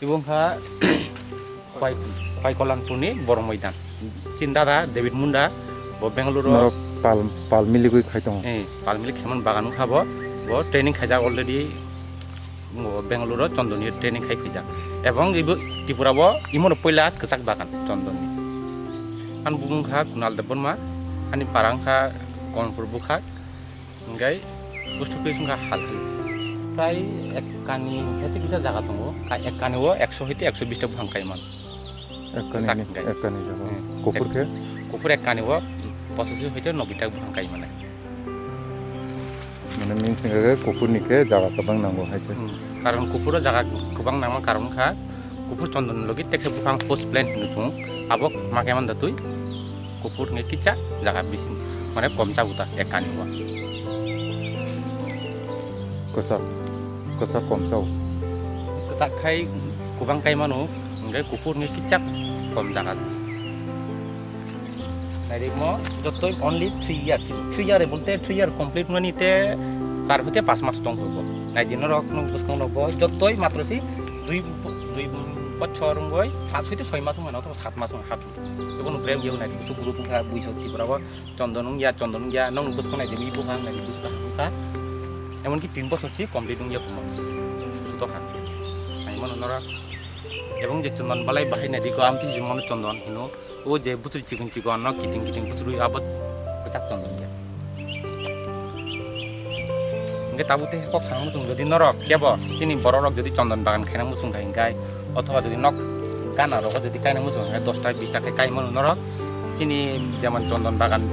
Ibungha Pai Kolanpurni Borong Maidan. Cinta dah David Munda bo Bengaluru পাল মিলি গই খাইতং পালমিলি খেমন বাগান খাবো bo training খাইজা already Bengaluru চন্দনী training খাই ফিজা এবং ইবো ত্রিপুরাবো ইমন পয়লা কসাক বাগান চন্দনী আন বুংখা কুনাল দেবনমা আনি পারাংখা কনপুর বুখা ngay bustu পেছুংখা হাল প্রায় এক কানি সেতে কিছু জায়গা দङ এক কানিও 100 হইতে 120 টা বুহাং কাইমান এক কানি জায়গা কুকুরকে কুকুর এক কানিও 85 হইতে 90 টা বুহাং কাইমান মানে মিনসিংগে কুকুরনিকে জায়গা গোबां নাंगौ হাইছে কারণ কুকুরও জায়গা গোबां নাंगौ কারণখা কুকুর চন্দন লগি টেকসে বুহাং পোস্ট প্ল্যান নুচুং আবক মাকেমান দাতুই কুকুর nge kica জায়গা বিসিন মানে কম জাগুতা এক কানিও kosak komsau ketak kai kubang kai manu ngai kukur ngai kicak kom jagat nari mo jotoi only 3 years 3 year bolte 3 year complete mani te sar hote 5 mas tong hobo nai dinor rok nung buskong robo jotoi matro si 2 বছর ngoi 5 হইতে 6 মাস মনে অথবা 7 মাস হাত এবং প্রেম you নাই কিছু গুরু পুঙ্খা বুই শক্তি পরাবো চন্দন গিয়া নং বুসকং নাই দেবি পুঙ্খা নাই বুসকা পুঙ্খা এমনকি 3 বছর ছি কমপ্লিট ইয়া কুমা সুতো খা আই মন নরা এবং যে চন্দন বালাই বাহাইনা দিকো আমতি মন চন্দন হিনো ও যে বুচুল চিকন চিকন ন কিটিং বুচুরু আবত কচাক চন্দন গিয়া nge tabute kok sang mutung যদি নরক কেব চিনি বড় রক যদি চন্দন বাগান খাইনা মুচুং গাই অথবা যদি নক গানা রক যদি কাইনা মুচুং 10 টা 20 টাকা কাই মন নরক চিনি যেমন চন্দন বাগান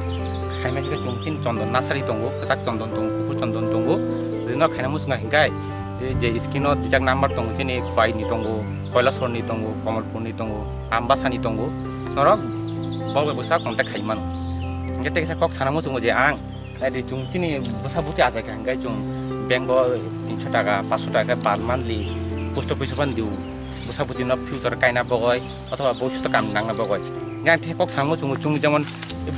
খাইমা থেকে চিনি চন্দন নার্সারি দंगो কচাক চন্দন দंगो কুকুর চন্দন দंगो যদি নক খাইনা মুচুং গাই যে স্ক্রিনত দিজাক নাম্বার দंगो চিনি খোয়াইনি দंगो কৈলাসরনি দंगो কমলপুরনি দंगो আমবাসানি দंगो নরক বাवे বসা contact খাইমান nge teksa kok sana mucung je ang Tadi cung cini besar putih aja kan, guys cung bank bawa 300 টাকা 500 টাকা per monthly post office pan diu besar putih no future kaina bogoy atau bosut kam nang na bogoy ngan the kok sango cung যেমন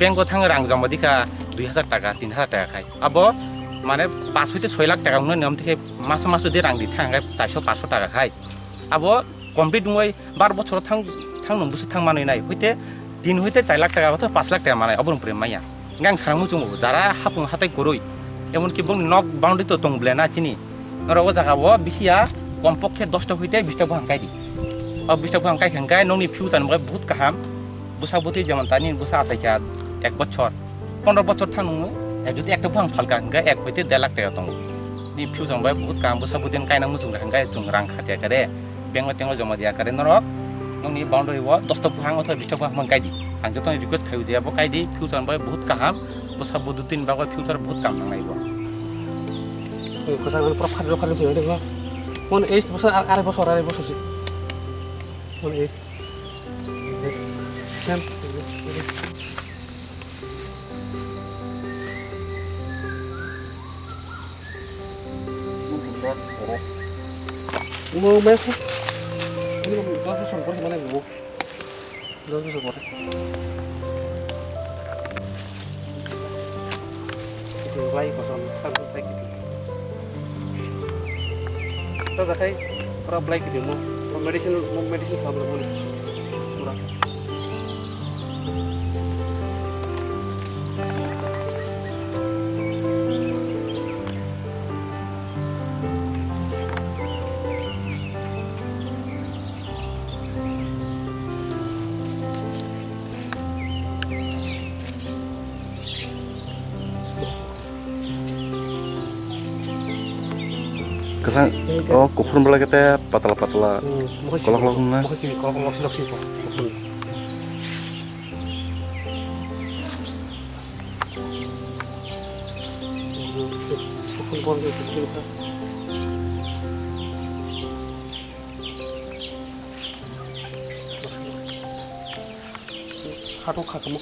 bank thang rang jama dika 2000 টাকা 3000 টাকা খাই abo মানে 5 হইতে 6 লাখ টাকা উনি নিয়ম থেকে মাসে মাসে দি রাং দি থাঙ্গাই 400 500 টাকা খাই abo কমপ্লিট মই 12 বছর থাং নং বছর থাং মানই নাই হইতে দিন হইতে 4 লাখ টাকা অথবা 5 লাখ টাকা মানে অবরং পরে মাইয়া ngang sarang mucung jara hapung hatai koroi emon ki bong nok boundary to tong blena chini noro jaga bo bisia kompokhe 10 ta hoite 20 ta bhang kai di ob 20 ta bhang kai khang kai nongni future mo bahut kaham busa buti jaman tani busa achai kya 1 বছর 15 বছর থাং নং যদি একটা bhang phalka ngai 1 hoite 1.5 lakh টাকা tong ni future mo bahut kaham busa butin kai na mucung khang kai chung rang khatia kare beng teng joma dia kare noro nongni boundary wo 10 ta bhang otho 20 ta bhang mang kai di ang joto request khayu je abo kai di future boy bahut kaham bosa budutin bago future bahut kam nang aibo kosa ngan profile lo kali bede ba mon age bosa are bosor si mon age kan mo me ko ini mo ba so ko mana mo do so ko Vai kosan sang baik itu. Kita kai para black itu mo medicine sama boleh. Kurang. Kesang oh kupur bela kita patala kolok na kolok sih kok kupur hato khakamu